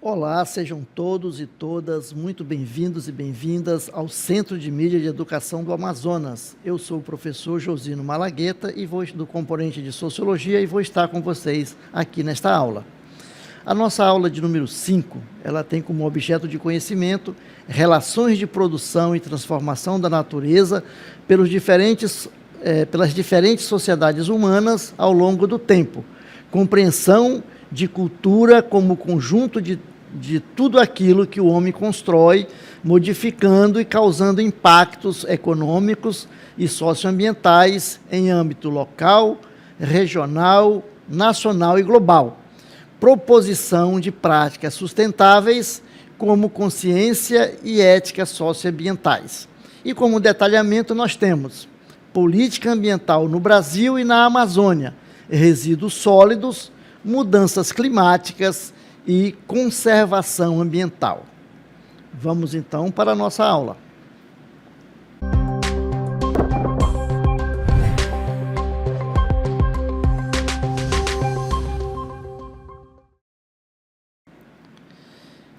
Olá, sejam todos e todas muito bem-vindos e bem-vindas ao Centro de Mídia de Educação do Amazonas. Eu sou o professor Josino Malagueta e vou do componente de Sociologia e vou estar com vocês aqui nesta aula. A nossa aula de número 5, ela tem como objeto de conhecimento relações de produção e transformação da natureza pelas diferentes sociedades humanas ao longo do tempo. Compreensão de cultura como conjunto de tudo aquilo que o homem constrói, modificando e causando impactos econômicos e socioambientais em âmbito local, regional, nacional e global. Proposição de práticas sustentáveis como consciência e ética socioambientais. E como detalhamento nós temos política ambiental no Brasil e na Amazônia, resíduos sólidos, mudanças climáticas e conservação ambiental. Vamos então para a nossa aula.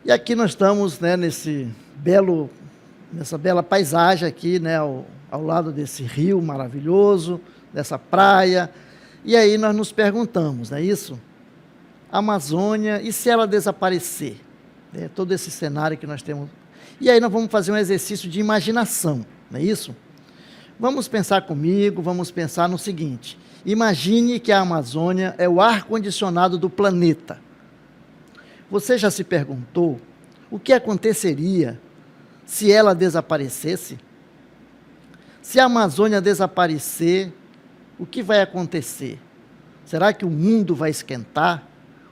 E aqui nós estamos, nessa bela paisagem aqui, ao lado desse rio maravilhoso, dessa praia. E aí nós nos perguntamos, não é isso? Amazônia, e se ela desaparecer? Todo esse cenário que nós temos. E aí nós vamos fazer um exercício de imaginação, não é isso? Vamos pensar comigo, vamos pensar no seguinte: imagine que a Amazônia é o ar-condicionado do planeta. Você já se perguntou o que aconteceria se ela desaparecesse? Se a Amazônia desaparecer, o que vai acontecer? Será que o mundo vai esquentar?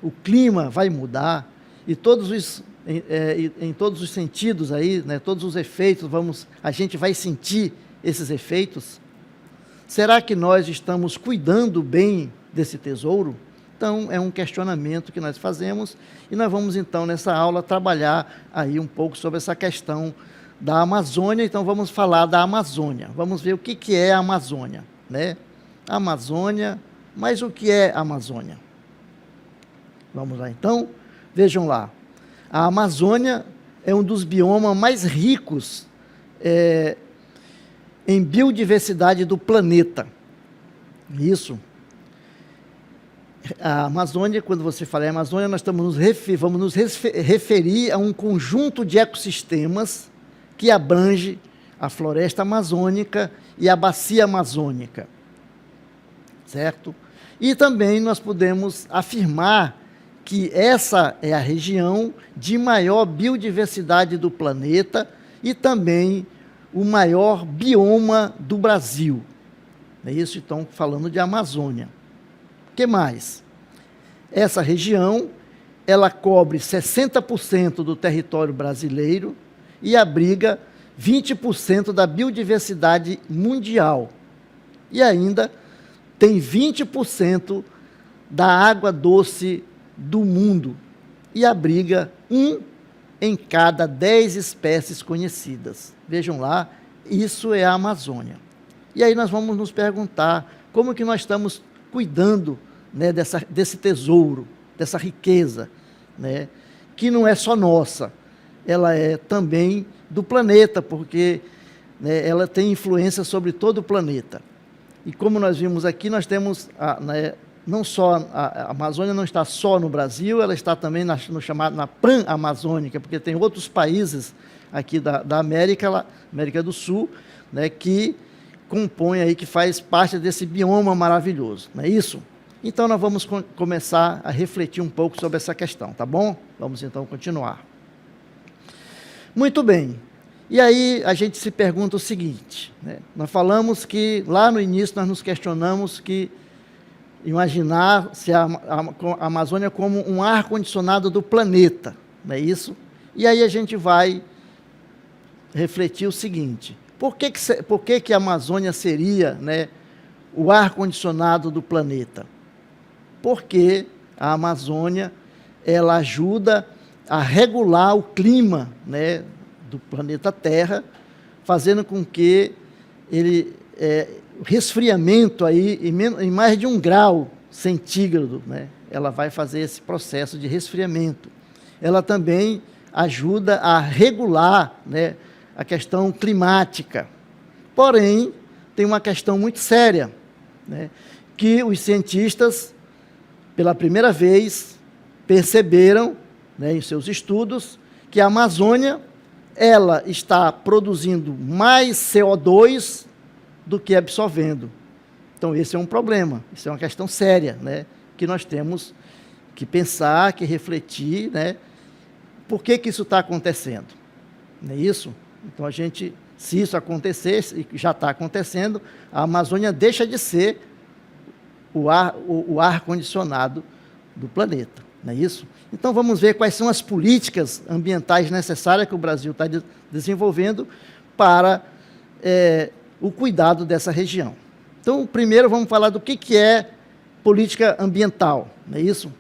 O clima vai mudar? E em todos os sentidos aí, todos os efeitos, a gente vai sentir esses efeitos? Será que nós estamos cuidando bem desse tesouro? Então, é um questionamento que nós fazemos e nós vamos, então, nessa aula, trabalhar aí um pouco sobre essa questão da Amazônia. Então, vamos falar da Amazônia. Vamos ver o que é a Amazônia, A Amazônia, mas o que é a Amazônia? Vamos lá, então. Vejam lá. A Amazônia é um dos biomas mais ricos em biodiversidade do planeta. Isso. A Amazônia, quando você fala em Amazônia, nós vamos nos referir a um conjunto de ecossistemas que abrange a floresta amazônica e a bacia amazônica, certo? E também nós podemos afirmar que essa é a região de maior biodiversidade do planeta e também o maior bioma do Brasil. É isso, então, falando de Amazônia. O que mais? Essa região, ela cobre 60% do território brasileiro e abriga 20% da biodiversidade mundial. E ainda tem 20% da água doce do mundo e abriga 1 em cada 10 espécies conhecidas. Vejam lá, isso é a Amazônia. E aí nós vamos nos perguntar como que nós estamos cuidando desse tesouro, dessa riqueza, que não é só nossa, ela é também do planeta, porque ela tem influência sobre todo o planeta. E como nós vimos aqui, nós temos, não só a Amazônia não está só no Brasil, ela está também na Pan-Amazônica, porque tem outros países aqui da América do Sul, que compõem aí, que faz parte desse bioma maravilhoso, não é isso? Então, nós vamos começar a refletir um pouco sobre essa questão, tá bom? Vamos, então, continuar. Muito bem. E aí, a gente se pergunta o seguinte, Nós falamos que, lá no início, nós nos questionamos que imaginar se a Amazônia como um ar-condicionado do planeta, não é isso? E aí a gente vai refletir o seguinte: por que a Amazônia seria, o ar-condicionado do planeta? Porque a Amazônia, ela ajuda a regular o clima, do planeta Terra, fazendo com que o resfriamento aí, em mais de 1 grau centígrado, ela vai fazer esse processo de resfriamento. ela também ajuda a regular, né, a questão climática. Porém, tem uma questão muito séria, né, que os cientistas, pela primeira vez, perceberam, né, em seus estudos, que a Amazônia ela está produzindo mais CO2 do que absorvendo. Então, esse é um problema, isso é uma questão séria, né, que nós temos que pensar, que refletir, né, por que isso está acontecendo. Não é isso? Então, se isso acontecer, e já está acontecendo, a Amazônia deixa de ser o ar-condicionado do planeta. Não é isso? Então, vamos ver quais são as políticas ambientais necessárias que o Brasil está desenvolvendo para o cuidado dessa região. Então, primeiro vamos falar do que é política ambiental, não é isso?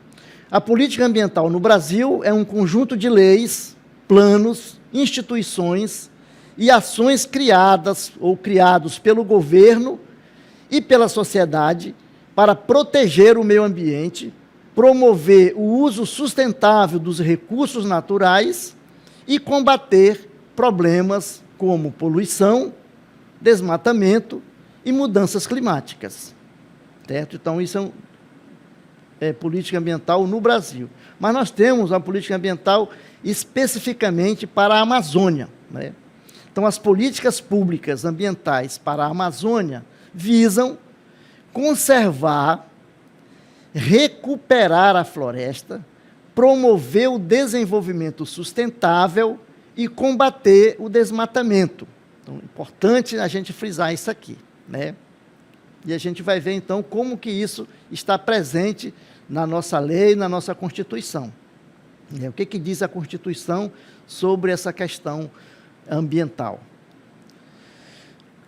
A política ambiental no Brasil é um conjunto de leis, planos, instituições e ações criadas ou criados pelo governo e pela sociedade para proteger o meio ambiente, promover o uso sustentável dos recursos naturais e combater problemas como poluição, desmatamento e mudanças climáticas. Certo? Então, isso é política ambiental no Brasil. Mas nós temos uma política ambiental especificamente para a Amazônia, né? Então, as políticas públicas ambientais para a Amazônia visam conservar, recuperar a floresta, promover o desenvolvimento sustentável e combater o desmatamento. Então, é importante a gente frisar isso aqui, né? E a gente vai ver, então, como que isso está presente na nossa lei, na nossa Constituição. O que diz a Constituição sobre essa questão ambiental?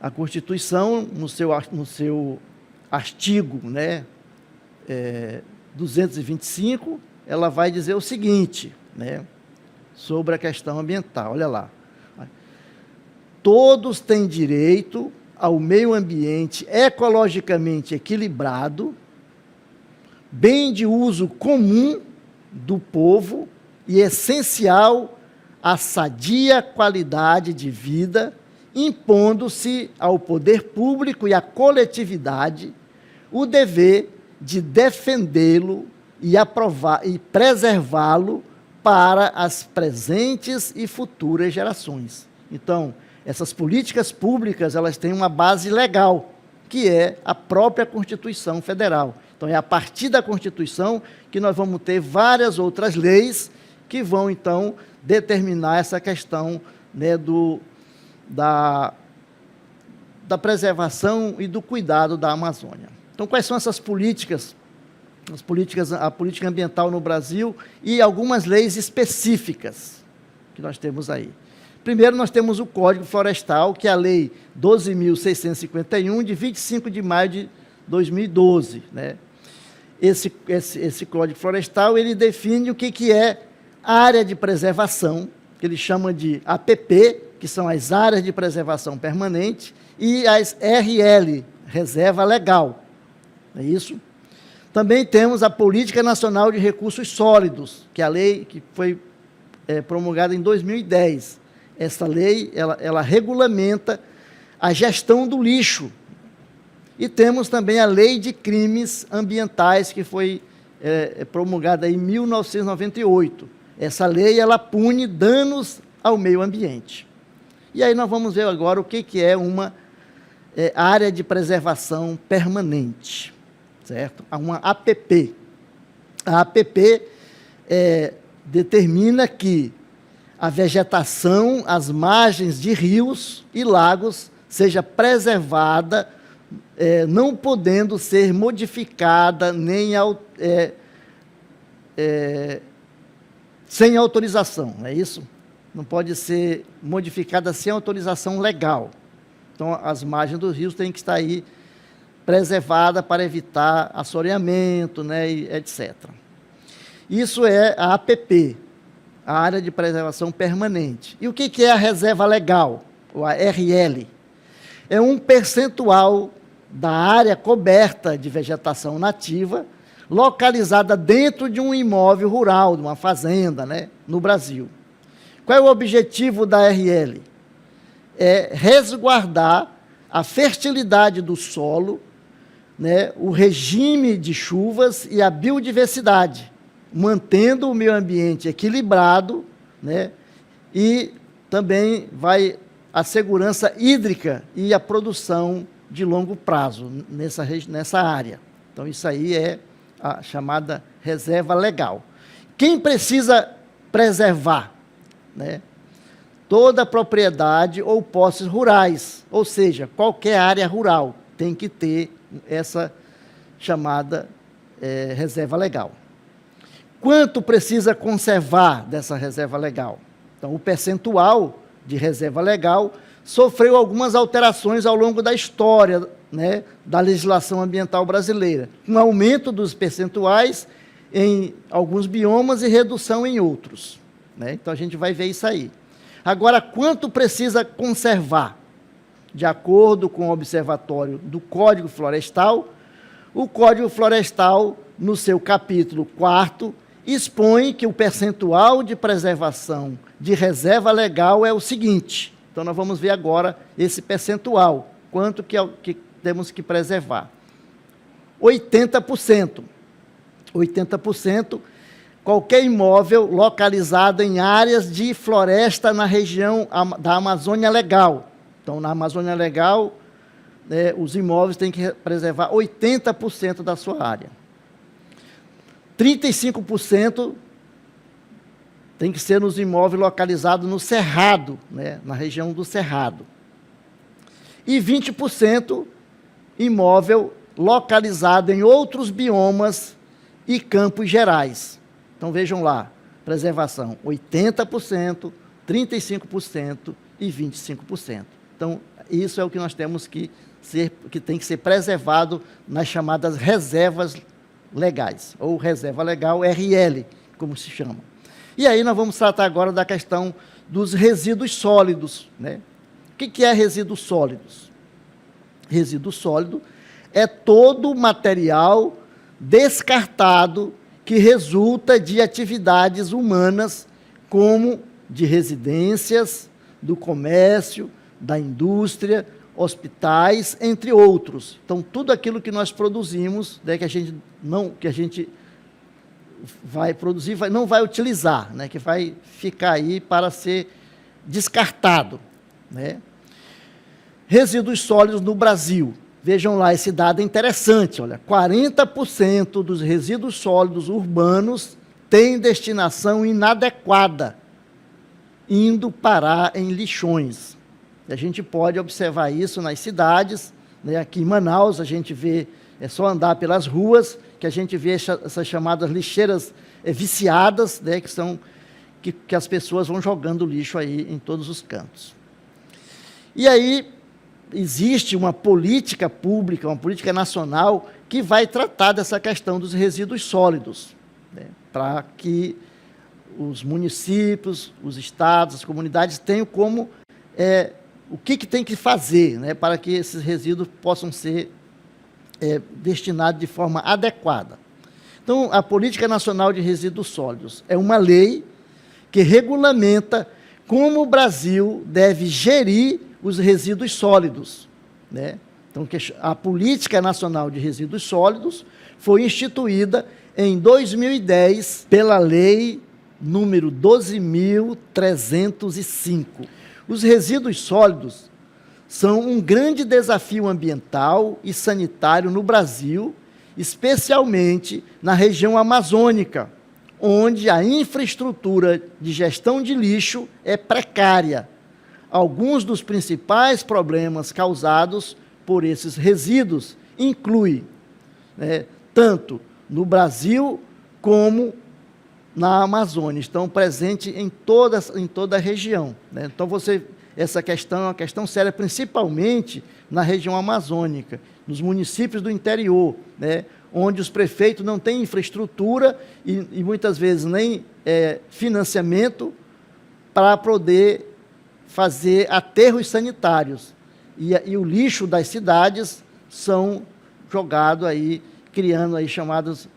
A Constituição, no seu artigo, né, 225, ela vai dizer o seguinte, né, sobre a questão ambiental. Olha lá. Todos têm direito ao meio ambiente ecologicamente equilibrado, bem de uso comum do povo e essencial à sadia qualidade de vida, impondo-se ao poder público e à coletividade o dever de defendê-lo e preservá-lo para as presentes e futuras gerações. Então, essas políticas públicas, elas têm uma base legal, que é a própria Constituição Federal. Então, é a partir da Constituição que nós vamos ter várias outras leis que vão, então, determinar essa questão, né, da preservação e do cuidado da Amazônia. Então, quais são essas políticas? A política ambiental no Brasil e algumas leis específicas que nós temos aí. Primeiro, nós temos o Código Florestal, que é a Lei 12.651, de 25 de maio de 2012. Né? Esse Código Florestal, ele define o que é área de preservação, que ele chama de APP, que são as áreas de preservação permanente, e as RL, Reserva Legal. É isso? Também temos a Política Nacional de Recursos Sólidos, que é a lei que foi promulgada em 2010. Essa lei, ela regulamenta a gestão do lixo. E temos também a Lei de Crimes Ambientais, que foi promulgada em 1998. Essa lei, ela pune danos ao meio ambiente. E aí nós vamos ver agora o que é uma área de preservação permanente, certo? Uma APP. A APP determina que a vegetação às margens de rios e lagos seja preservada, não podendo ser modificada nem sem autorização, não é isso? Não pode ser modificada sem autorização legal. Então, as margens dos rios têm que estar aí preservadas para evitar assoreamento, né, e etc. Isso é a APP, a Área de Preservação Permanente. E o que é a Reserva Legal, ou a RL? É um percentual da área coberta de vegetação nativa localizada dentro de um imóvel rural, de uma fazenda, né, no Brasil. Qual é o objetivo da RL? É resguardar a fertilidade do solo, né, o regime de chuvas e a biodiversidade, mantendo o meio ambiente equilibrado, né, e também vai a segurança hídrica e a produção de longo prazo nessa área. Então, isso aí é a chamada reserva legal. Quem precisa preservar? Né? Toda propriedade ou posses rurais, ou seja, qualquer área rural tem que ter essa chamada reserva legal. Quanto precisa conservar dessa reserva legal? Então, o percentual de reserva legal sofreu algumas alterações ao longo da história, né, da legislação ambiental brasileira, um aumento dos percentuais em alguns biomas e redução em outros. Né? Então, a gente vai ver isso aí. Agora, quanto precisa conservar? De acordo com o Observatório do Código Florestal, o Código Florestal, no seu capítulo 4º, expõe que o percentual de preservação de reserva legal é o seguinte. Então, nós vamos ver agora esse percentual, quanto que temos que preservar. 80%. 80%, qualquer imóvel localizado em áreas de floresta na região da Amazônia Legal. Então, na Amazônia Legal, né, os imóveis têm que preservar 80% da sua área. 35% tem que ser nos imóveis localizados no Cerrado, né, na região do Cerrado. E 20% imóvel localizado em outros biomas e campos gerais. Então, vejam lá, preservação 80%, 35% e 25%. Então, isso é o que nós temos que tem que ser preservado nas chamadas reservas legais, ou reserva legal RL, como se chama. E aí nós vamos tratar agora da questão dos resíduos sólidos. Né? O que é resíduos sólidos? Resíduo sólido é todo material descartado que resulta de atividades humanas, como de residências, do comércio, da indústria, hospitais, entre outros. Então, tudo aquilo que nós produzimos, né, que a gente vai produzir, não vai utilizar, né, que vai ficar aí para ser descartado. Né? Resíduos sólidos no Brasil. Vejam lá, esse dado é interessante, olha, 40% dos resíduos sólidos urbanos têm destinação inadequada, indo parar em lixões. A gente pode observar isso nas cidades, né? Aqui em Manaus a gente vê, é só andar pelas ruas, que a gente vê essas chamadas lixeiras viciadas, né? que as pessoas vão jogando lixo aí em todos os cantos. E aí existe uma política pública, uma política nacional, que vai tratar dessa questão dos resíduos sólidos, né? Para que os municípios, os estados, as comunidades tenham como o que tem que fazer, né, para que esses resíduos possam ser destinados de forma adequada. Então, a Política Nacional de Resíduos Sólidos é uma lei que regulamenta como o Brasil deve gerir os resíduos sólidos. Né? Então, a Política Nacional de Resíduos Sólidos foi instituída em 2010 pela Lei número 12.305. Os resíduos sólidos são um grande desafio ambiental e sanitário no Brasil, especialmente na região amazônica, onde a infraestrutura de gestão de lixo é precária. Alguns dos principais problemas causados por esses resíduos incluem, né, tanto no Brasil como na Amazônia, estão presentes em toda a região. Né? Então, essa questão é uma questão séria, principalmente na região amazônica, nos municípios do interior, né? Onde os prefeitos não têm infraestrutura e muitas vezes nem financiamento para poder fazer aterros sanitários. E o lixo das cidades são jogados aí, criando aí chamados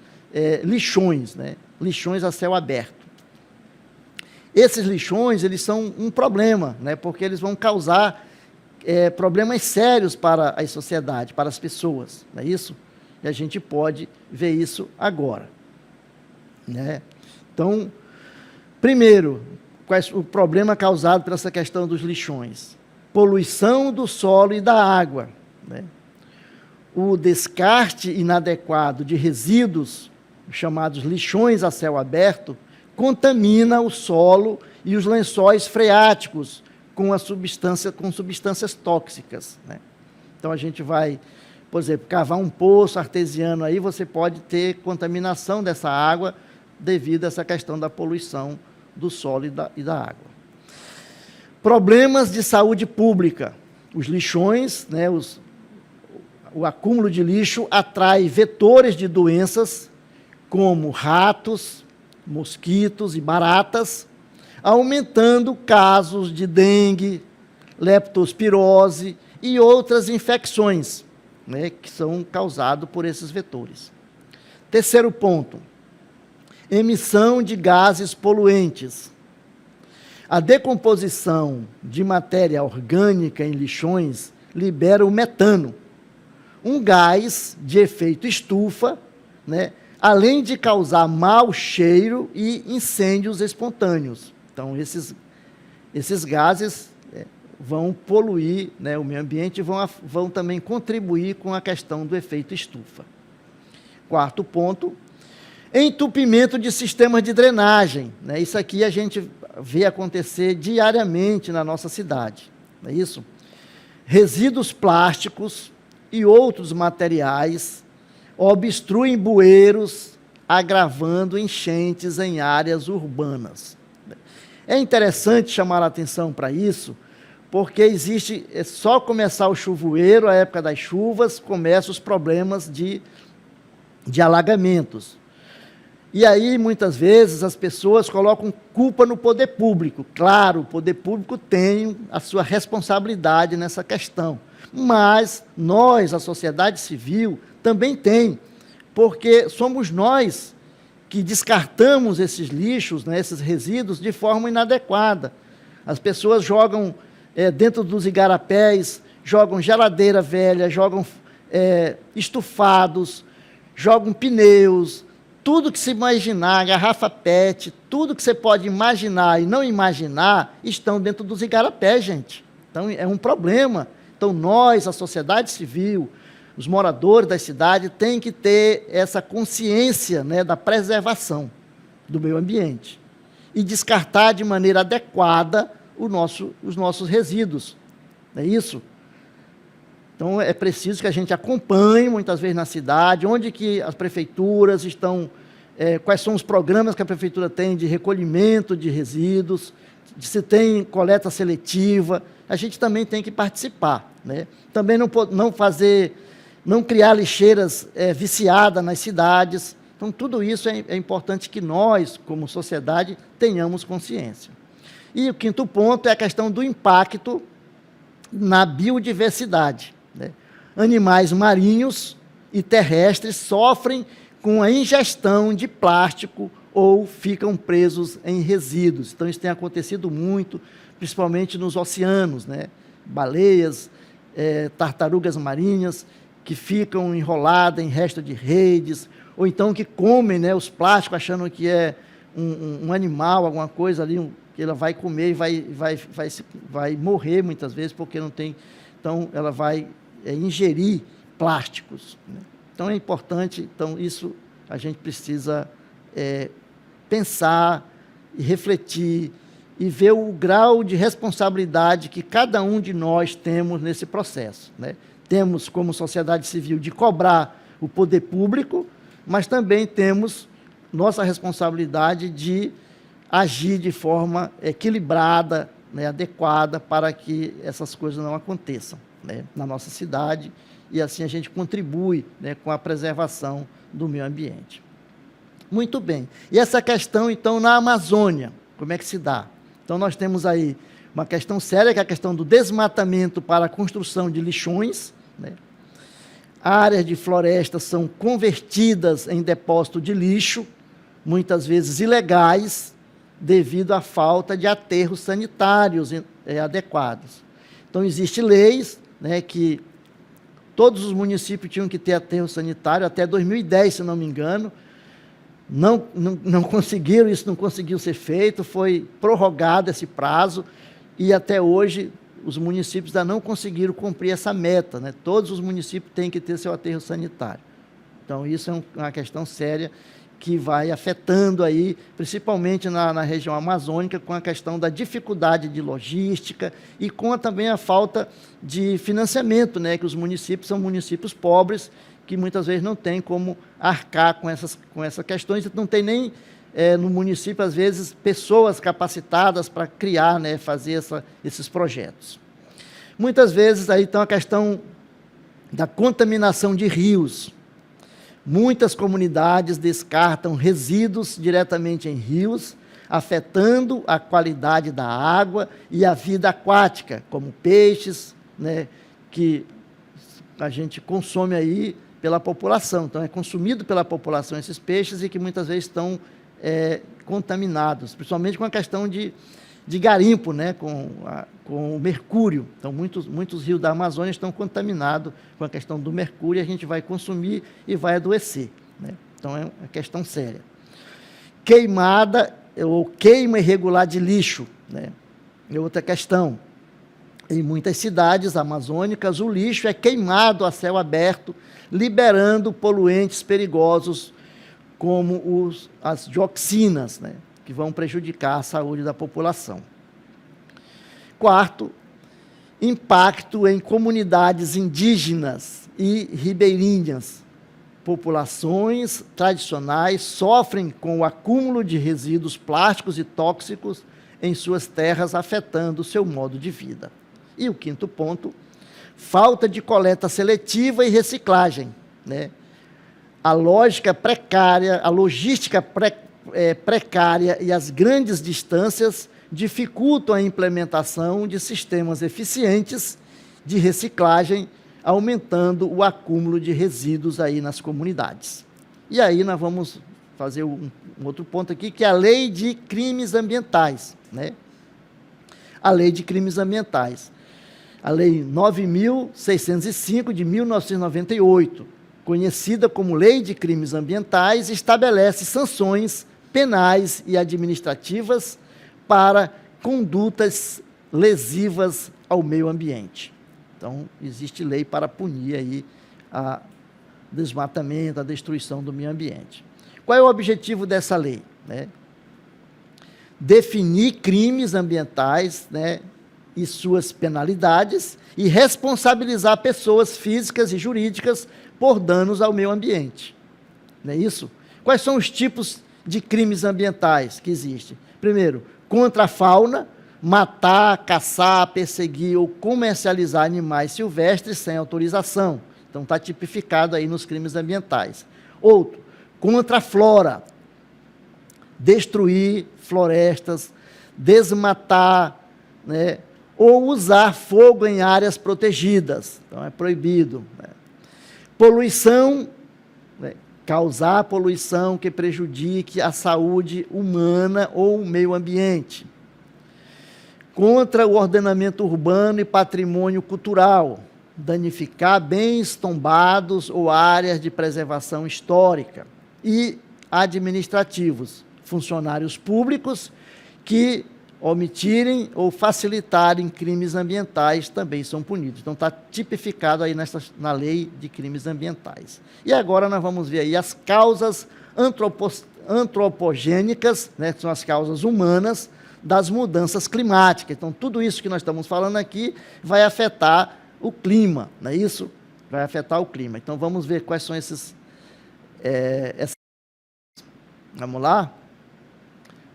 lixões, né? Lixões a céu aberto. Esses lixões, eles são um problema, né? Porque eles vão causar problemas sérios para a sociedade, para as pessoas, não é isso? E a gente pode ver isso agora, né? Então, primeiro, qual é o problema causado por essa questão dos lixões? Poluição do solo e da água, né? O descarte inadequado de resíduos, chamados lixões a céu aberto, contamina o solo e os lençóis freáticos com substâncias tóxicas, né? Então, a gente vai, por exemplo, cavar um poço artesiano aí, você pode ter contaminação dessa água devido a essa questão da poluição do solo e da água. Problemas de saúde pública. Os lixões, né, o acúmulo de lixo atrai vetores de doenças como ratos, mosquitos e baratas, aumentando casos de dengue, leptospirose e outras infecções, né, que são causadas por esses vetores. Terceiro ponto, emissão de gases poluentes. A decomposição de matéria orgânica em lixões libera o metano, um gás de efeito estufa, né, além de causar mau cheiro e incêndios espontâneos. Então, esses gases vão poluir, né, o meio ambiente e vão também contribuir com a questão do efeito estufa. Quarto ponto, entupimento de sistemas de drenagem, né? Isso aqui a gente vê acontecer diariamente na nossa cidade, não é isso? Resíduos plásticos e outros materiais obstruem bueiros, agravando enchentes em áreas urbanas. É interessante chamar a atenção para isso, porque existe, só começar o chuvoeiro, a época das chuvas, começam os problemas de alagamentos. E aí, muitas vezes, as pessoas colocam culpa no poder público. Claro, o poder público tem a sua responsabilidade nessa questão. Mas nós, a sociedade civil, também tem, porque somos nós que descartamos esses lixos, né, esses resíduos, de forma inadequada. As pessoas jogam dentro dos igarapés, jogam geladeira velha, jogam estufados, jogam pneus, tudo que se imaginar, garrafa PET, tudo que você pode imaginar e não imaginar, estão dentro dos igarapés, gente. Então, é um problema. Então, nós, a sociedade civil, os moradores da cidade, têm que ter essa consciência, né, da preservação do meio ambiente e descartar de maneira adequada os nossos resíduos. Não é isso? Então, é preciso que a gente acompanhe, muitas vezes, na cidade, onde que as prefeituras estão, quais são os programas que a prefeitura tem de recolhimento de resíduos, se tem coleta seletiva, a gente também tem que participar, né? Também não criar lixeiras viciadas nas cidades. Então, tudo isso é importante que nós, como sociedade, tenhamos consciência. E o quinto ponto é a questão do impacto na biodiversidade, né? Animais marinhos e terrestres sofrem com a ingestão de plástico ou ficam presos em resíduos. Então, isso tem acontecido muito, principalmente nos oceanos, né? Baleias, tartarugas marinhas, que ficam enroladas em resto de redes, ou então que comem, né, os plásticos, achando que é um animal, alguma coisa ali, que ela vai comer e vai morrer muitas vezes, porque não tem. Então, ela vai ingerir plásticos, né? Então, é importante, então, isso a gente precisa pensar e refletir e ver o grau de responsabilidade que cada um de nós temos nesse processo, né? Temos, como sociedade civil, de cobrar o poder público, mas também temos nossa responsabilidade de agir de forma equilibrada, né, adequada, para que essas coisas não aconteçam, né, na nossa cidade, e assim a gente contribui, né, com a preservação do meio ambiente. Muito bem. E essa questão, então, na Amazônia, como é que se dá? Então, nós temos aí uma questão séria, que é a questão do desmatamento para a construção de lixões, né? áreas de floresta são convertidas em depósito de lixo, muitas vezes ilegais, devido à falta de aterros sanitários adequados. Então, existem leis, né, que todos os municípios tinham que ter aterro sanitário até 2010, se não me engano. Não conseguiram, isso não conseguiu ser feito, foi prorrogado esse prazo, e até hoje os municípios ainda não conseguiram cumprir essa meta, né? Todos os municípios têm que ter seu aterro sanitário. Então, isso é uma questão séria que vai afetando aí, principalmente na região amazônica, com a questão da dificuldade de logística e com também a falta de financiamento, né? Que os municípios são municípios pobres, que muitas vezes não têm como arcar com essas questões, não tem nem no município, às vezes, pessoas capacitadas para criar, né, fazer esses projetos. Muitas vezes, aí está a questão da contaminação de rios. Muitas comunidades descartam resíduos diretamente em rios, afetando a qualidade da água e a vida aquática, como peixes, né, que a gente consome aí pela população. Então, é consumido pela população esses peixes e que muitas vezes estão contaminados, principalmente com a questão de garimpo, né, com o mercúrio. Então, muitos rios da Amazônia estão contaminados com a questão do mercúrio, e a gente vai consumir e vai adoecer, né? Então, é uma questão séria. Queimada ou queima irregular de lixo, né, é outra questão. Em muitas cidades amazônicas, o lixo é queimado a céu aberto, liberando poluentes perigosos, como as dioxinas, né, que vão prejudicar a saúde da população. Quarto, impacto em comunidades indígenas e ribeirinhas. Populações tradicionais sofrem com o acúmulo de resíduos plásticos e tóxicos em suas terras, afetando o seu modo de vida. E o quinto ponto, falta de coleta seletiva e reciclagem, né? A lógica precária, a logística precária e as grandes distâncias dificultam a implementação de sistemas eficientes de reciclagem, aumentando o acúmulo de resíduos aí nas comunidades. E aí nós vamos fazer um outro ponto aqui, que é a Lei de Crimes Ambientais, né? A Lei de Crimes Ambientais. A Lei 9.605, de 1998, conhecida como Lei de Crimes Ambientais, estabelece sanções penais e administrativas para condutas lesivas ao meio ambiente. Então, existe lei para punir aí o desmatamento, a destruição do meio ambiente. Qual é o objetivo dessa lei, né? Definir crimes ambientais, né, e suas penalidades, e responsabilizar pessoas físicas e jurídicas por danos ao meio ambiente. Não é isso? Quais são os tipos de crimes ambientais que existem? Primeiro, contra a fauna, matar, caçar, perseguir ou comercializar animais silvestres sem autorização. Então, está tipificado aí nos crimes ambientais. Outro, contra a flora, destruir florestas, desmatar, né, ou usar fogo em áreas protegidas. Então, é proibido, né? Poluição, né, causar poluição que prejudique a saúde humana ou o meio ambiente. Contra o ordenamento urbano e patrimônio cultural, danificar bens tombados ou áreas de preservação histórica. E administrativos, funcionários públicos que omitirem ou facilitarem crimes ambientais também são punidos. Então, está tipificado aí na Lei de Crimes Ambientais. E agora nós vamos ver aí as causas antropogênicas, né, que são as causas humanas, das mudanças climáticas. Então, tudo isso que nós estamos falando aqui vai afetar o clima, não é isso? Vai afetar o clima. Então, vamos ver quais são essas... Vamos lá?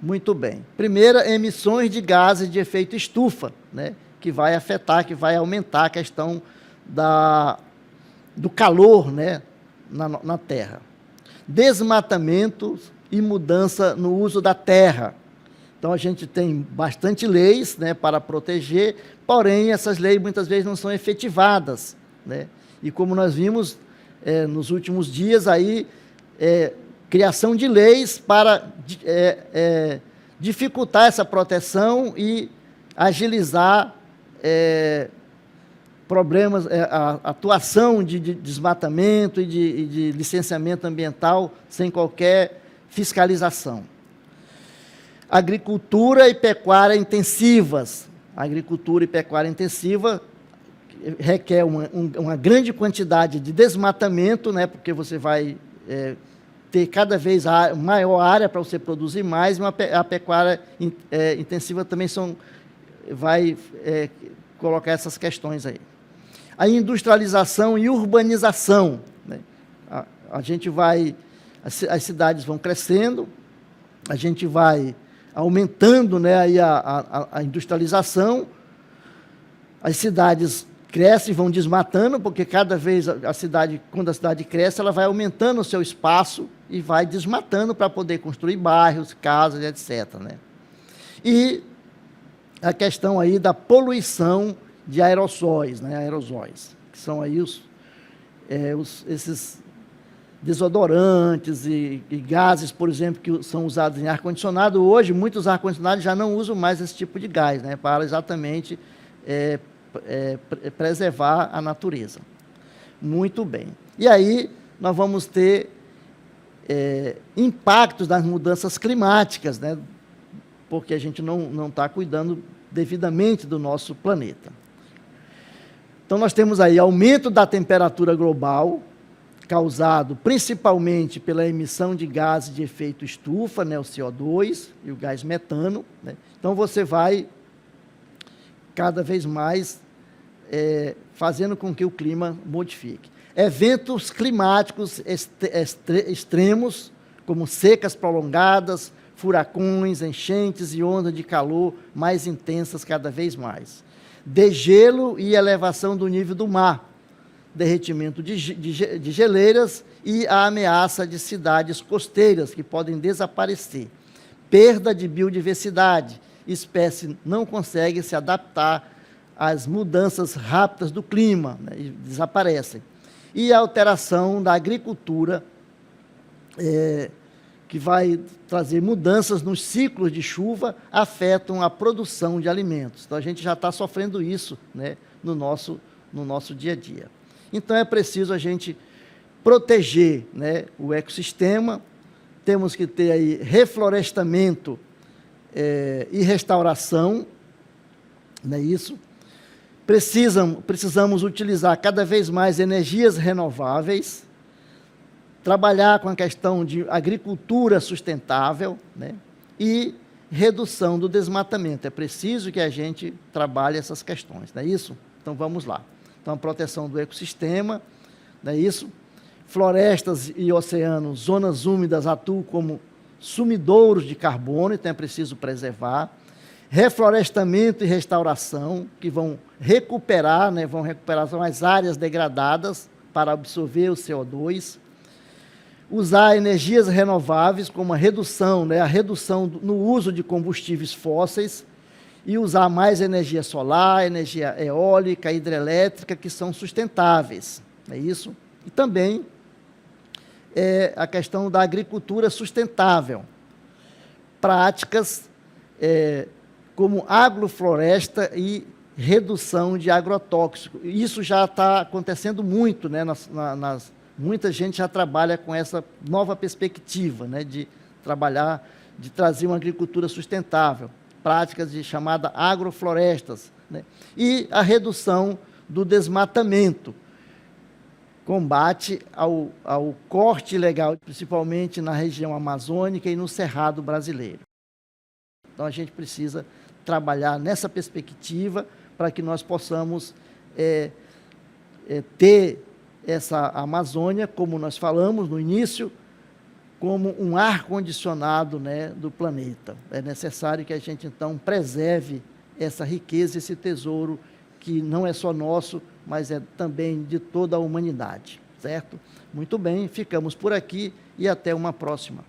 Muito bem. Primeira, emissões de gases de efeito estufa, né, que vai afetar, que vai aumentar a questão do calor, né, na Terra. Desmatamento e mudança no uso da terra. Então, a gente tem bastante leis, né, para proteger, porém, essas leis muitas vezes não são efetivadas, né? E como nós vimos, nos últimos dias, aí, criação de leis para dificultar essa proteção e agilizar problemas, a atuação de desmatamento e de licenciamento ambiental sem qualquer fiscalização. Agricultura e pecuária intensivas. A agricultura e pecuária intensiva requer uma grande quantidade de desmatamento, né, porque você vai ter cada vez maior área para você produzir mais, e a pecuária intensiva também vai colocar essas questões aí. A industrialização e urbanização, né? A gente vai, as cidades vão crescendo, a gente vai aumentando, né, aí a industrialização, as cidades crescem, vão desmatando, porque cada vez quando a cidade cresce, ela vai aumentando o seu espaço e vai desmatando para poder construir bairros, casas, etc., né? E a questão aí da poluição de aerossóis, né, aerosóis, que são aí esses desodorantes e gases, por exemplo, que são usados em ar-condicionado. Hoje, muitos ar-condicionados já não usam mais esse tipo de gás, né, para exatamente preservar a natureza. Muito bem. E aí, nós vamos ter impactos das mudanças climáticas, né, porque a gente não está cuidando devidamente do nosso planeta. Então, nós temos aí aumento da temperatura global, causado principalmente pela emissão de gases de efeito estufa, né, o CO2 e o gás metano, né? Então, você vai cada vez mais fazendo com que o clima modifique. Eventos climáticos extremos, como secas prolongadas, furacões, enchentes e ondas de calor mais intensas cada vez mais. Degelo e elevação do nível do mar, derretimento de geleiras e a ameaça de cidades costeiras que podem desaparecer. Perda de biodiversidade, espécie não consegue se adaptar às mudanças rápidas do clima, né, e desaparecem. E a alteração da agricultura, que vai trazer mudanças nos ciclos de chuva, afetam a produção de alimentos. Então, a gente já está sofrendo isso, né, no nosso dia a dia. Então, é preciso a gente proteger, né, o ecossistema, temos que ter aí reflorestamento e restauração, não é isso? Precisamos utilizar cada vez mais energias renováveis, trabalhar com a questão de agricultura sustentável, né, e redução do desmatamento. É preciso que a gente trabalhe essas questões, não é isso? Então, vamos lá. Então, a proteção do ecossistema, não é isso? Florestas e oceanos, zonas úmidas atuam como sumidouros de carbono, então é preciso preservar. Reflorestamento e restauração, que vão recuperar, né, são as áreas degradadas para absorver o CO2. Usar energias renováveis, como a redução no uso de combustíveis fósseis, e usar mais energia solar, energia eólica, hidrelétrica, que são sustentáveis, é isso? E também a questão da agricultura sustentável, práticas como agrofloresta e redução de agrotóxicos. Isso já está acontecendo muito, né, muita gente já trabalha com essa nova perspectiva, né, de trazer uma agricultura sustentável, práticas de chamada agroflorestas, né, e a redução do desmatamento, combate ao corte ilegal, principalmente na região amazônica e no Cerrado brasileiro. Então, a gente precisa trabalhar nessa perspectiva para que nós possamos ter essa Amazônia, como nós falamos no início, como um ar-condicionado, né, do planeta. É necessário que a gente, então, preserve essa riqueza, esse tesouro, que não é só nosso, mas é também de toda a humanidade, certo? Muito bem, ficamos por aqui e até uma próxima.